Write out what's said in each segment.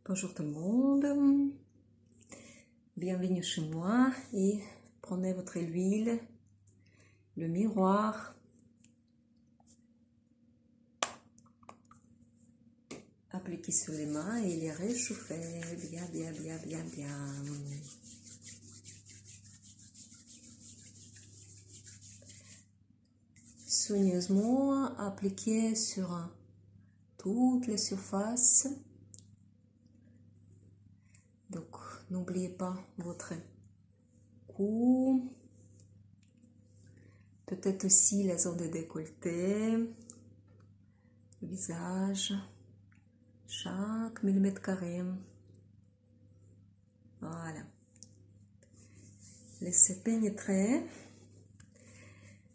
Bonjour tout le monde, bienvenue chez moi et prenez votre huile, le miroir, appliquez sur les mains et les réchauffez bien. Soigneusement appliquez sur toutes les surfaces. Donc, n'oubliez pas votre cou, peut-être aussi la zone de décolleté, le visage, chaque millimètre carré. Voilà. Laissez pénétrer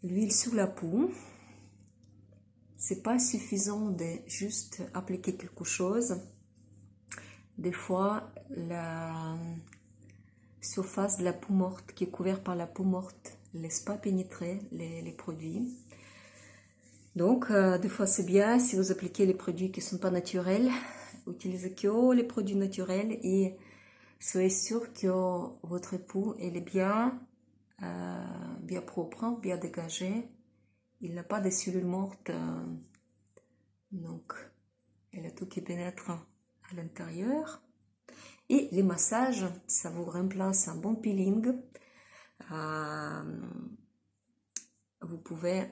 l'huile sur la peau. C'est pas suffisant de juste appliquer quelque chose. Des fois, la surface de la peau morte qui est couverte par la peau morte ne laisse pas pénétrer les produits. Donc, des fois, c'est bien si vous appliquez les produits qui ne sont pas naturels. Utilisez que les produits naturels et soyez sûr que votre peau elle est bien propre, bien dégagée. Il n'a pas de cellules mortes. Donc, elle a tout qui pénètre à l'intérieur. Et les massages, ça vous remplace un bon peeling. Vous pouvez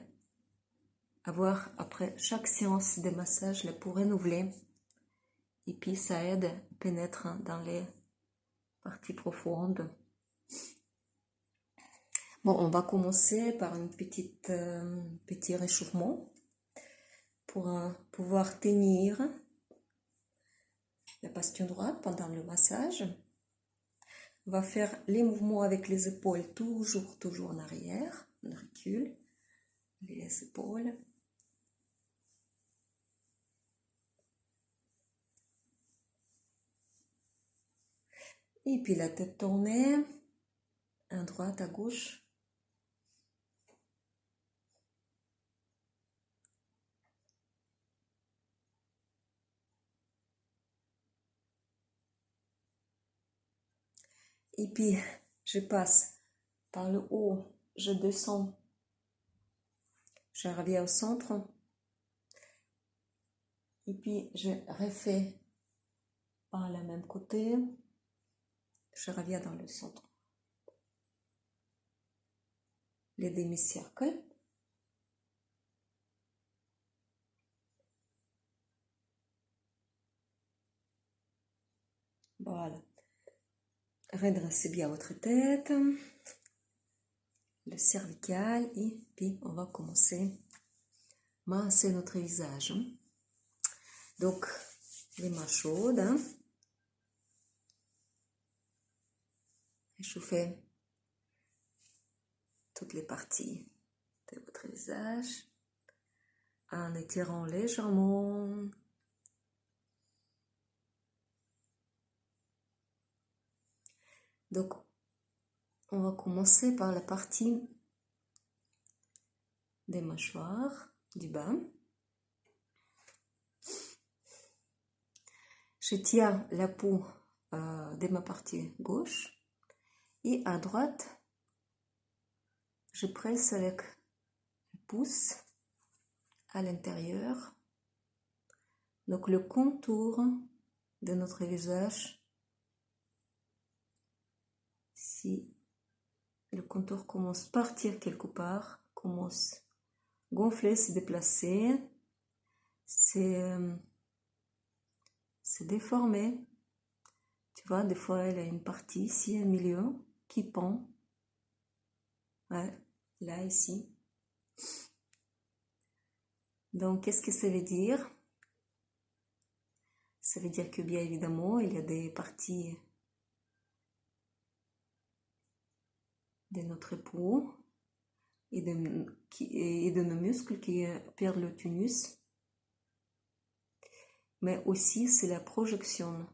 avoir, après chaque séance de massage, la peau renouvelée. Et puis, ça aide à pénétrer dans les parties profondes. Bon, on va commencer par un petit réchauffement pour pouvoir tenir la posture droite pendant le massage. On va faire les mouvements avec les épaules toujours en arrière. On recule les épaules. Et puis la tête tournée, à droite, à gauche. Et puis, je passe par le haut, je descends, je reviens au centre. Et puis, je refais par le même côté, je reviens dans le centre. Les demi-cercles. Voilà. Redressez bien votre tête, le cervical, et puis on va commencer à masser notre visage. Donc, les mains chaudes. Réchauffez toutes les parties de votre visage en étirant légèrement. Donc, on va commencer par la partie des mâchoires du bas. Je tiens la peau de ma partie gauche et à droite, je presse avec le pouce à l'intérieur. Donc, le contour de notre visage. Si le contour commence à partir quelque part, commence à gonfler, se déplacer, c'est déformé. Tu vois, des fois, elle a une partie ici, au milieu, qui pend. Ouais, là, ici. Donc, qu'est-ce que ça veut dire? Ça veut dire que, bien évidemment, il y a des parties de notre peau et de nos muscles qui perdent le tonus. Mais aussi, c'est la projection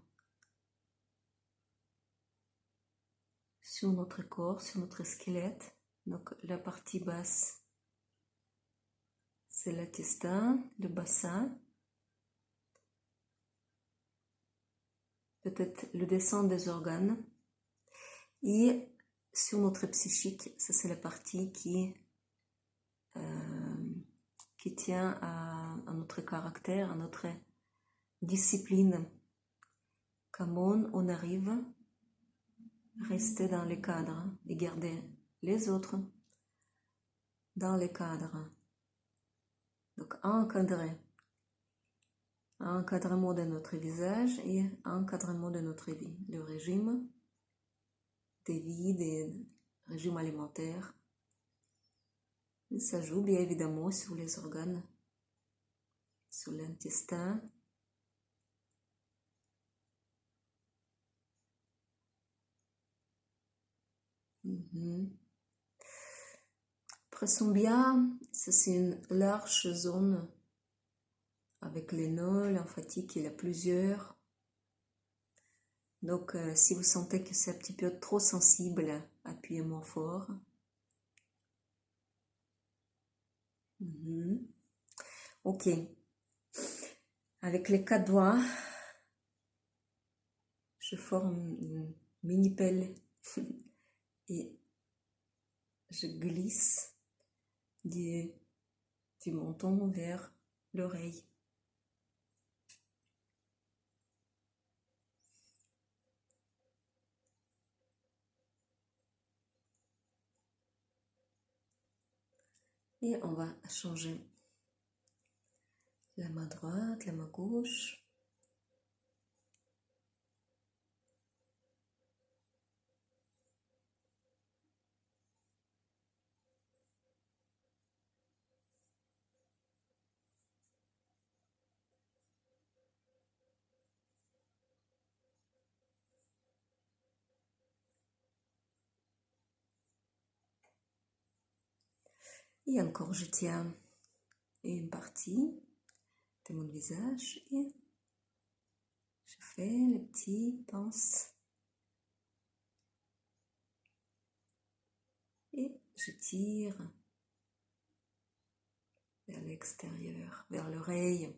sur notre corps, sur notre squelette. Donc, la partie basse, c'est l'intestin, le bassin. peut-être le descente des organes. Et sur notre psychique, ça c'est la partie qui tient à notre caractère, à notre discipline. Comment on arrive à rester dans les cadres et garder les autres dans les cadres. Donc encadrer. Encadrement de notre visage et encadrement de notre vie. Le régime des vies, des régimes alimentaires. Ça joue bien évidemment sur les organes, sur l'intestin. Pressons bien, ça c'est une large zone avec les nœuds lymphatiques, il y en a plusieurs. Donc si vous sentez que c'est un petit peu trop sensible, appuyez moins fort. Ok. Avec les 4 doigts, je forme une mini pelle et je glisse du menton vers l'oreille. Et on va changer la main droite, la main gauche. Et encore, je tiens une partie de mon visage et je fais les petits pinces. Et je tire vers l'extérieur, vers l'oreille.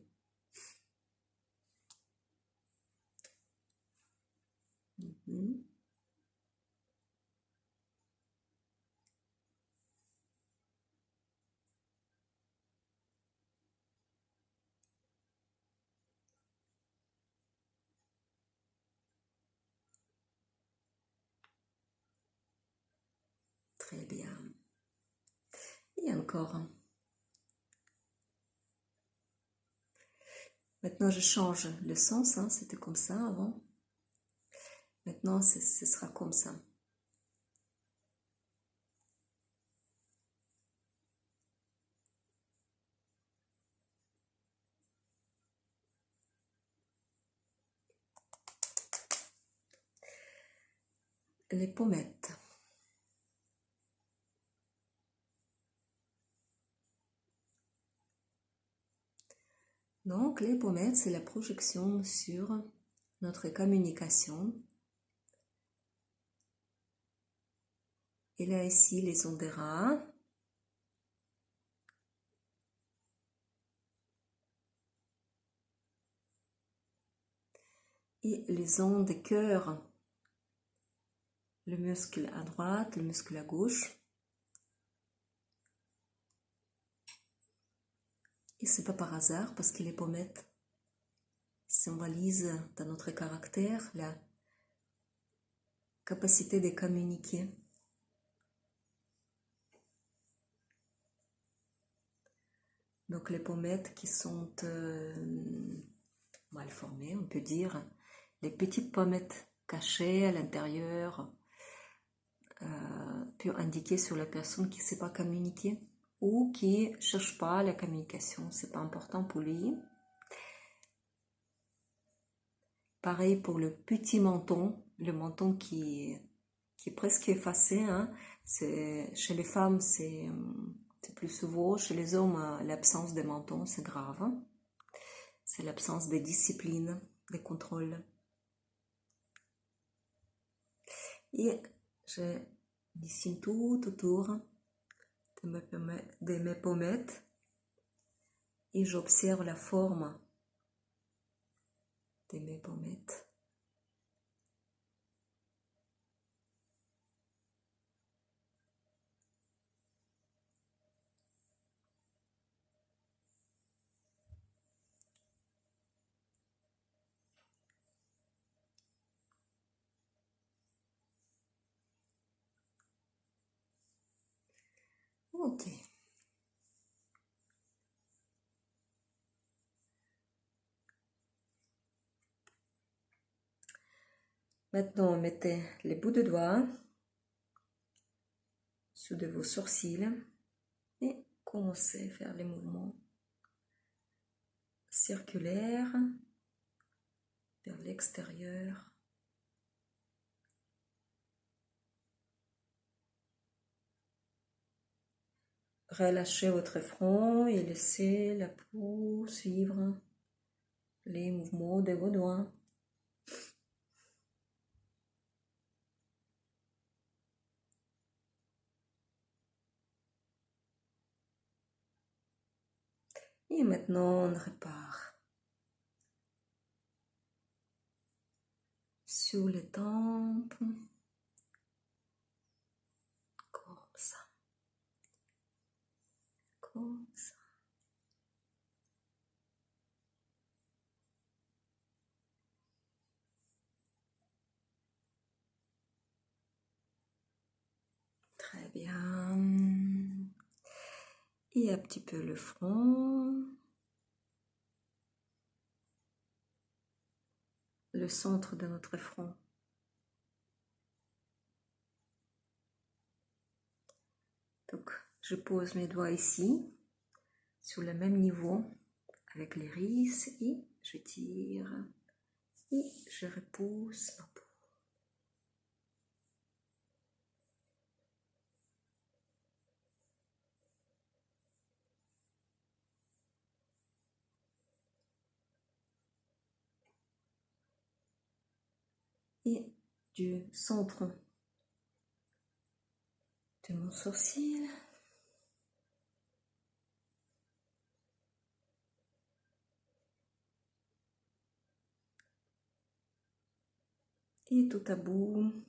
Très bien. Et encore. Maintenant, je change le sens. C'était comme ça avant. Maintenant, ce sera comme ça. Les pommettes. Donc, les pommettes, c'est la projection sur notre communication. Et là, ici, les ondes des rats. Et les ondes des cœurs. Le muscle à droite, le muscle à gauche. Et c'est pas par hasard parce que les pommettes symbolisent dans notre caractère la capacité de communiquer. Donc les pommettes qui sont mal formées, on peut dire, les petites pommettes cachées à l'intérieur, peut indiquer sur la personne qui ne sait pas communiquer ou qui ne cherche pas la communication, c'est pas important pour lui. Pareil pour le petit menton, le menton qui est presque effacé. Chez les femmes, c'est plus souvent. Chez les hommes, l'absence de menton, c'est grave. C'est l'absence de discipline, de contrôle. Et je dessine tout autour de mes pommettes et j'observe la forme de mes pommettes. Ok. Maintenant, mettez les bouts de doigts sous de vos sourcils et commencez à faire les mouvements circulaires vers l'extérieur. Relâchez votre front et laissez la peau suivre les mouvements de vos doigts. Et maintenant, on repart sous les tempes, comme ça, comme ça. Très bien. Et un petit peu le front. Le centre de notre front. Donc, je pose mes doigts ici, sur le même niveau, avec l'iris, et je tire, et je repousse ma peau. Et du centre de mon sourcil, et tout à bout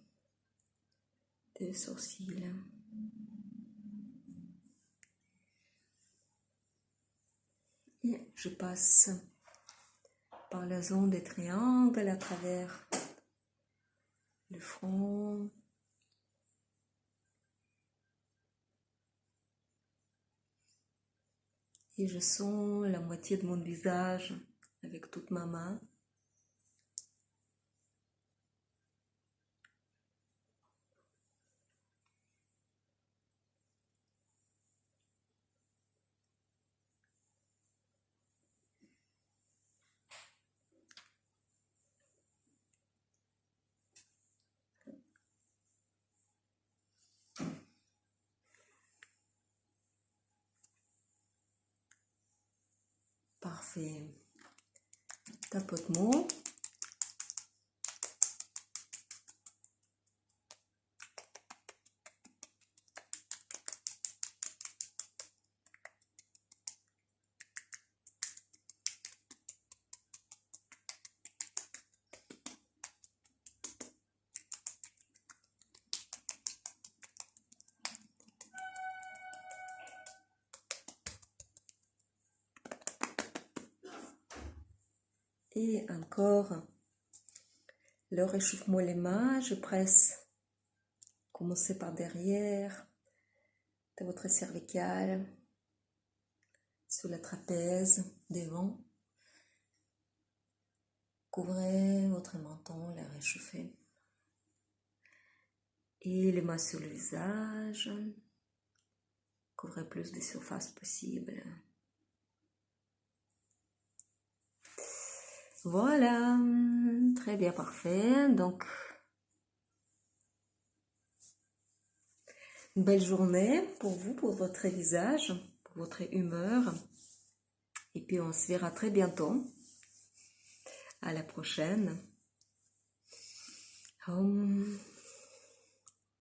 des sourcils. Et je passe par la zone des triangles à travers le front. Et je sens la moitié de mon visage avec toute ma main. Parfait. Tapotement. Et encore le réchauffement les mains, je presse. Commencez par derrière de votre cervicale, sur la trapèze, devant. Couvrez votre menton, la réchauffez. Et les mains sur le visage. Couvrez plus de surface possible. Voilà, très bien, parfait. Donc, une belle journée pour vous, pour votre visage, pour votre humeur. Et puis, on se verra très bientôt. À la prochaine.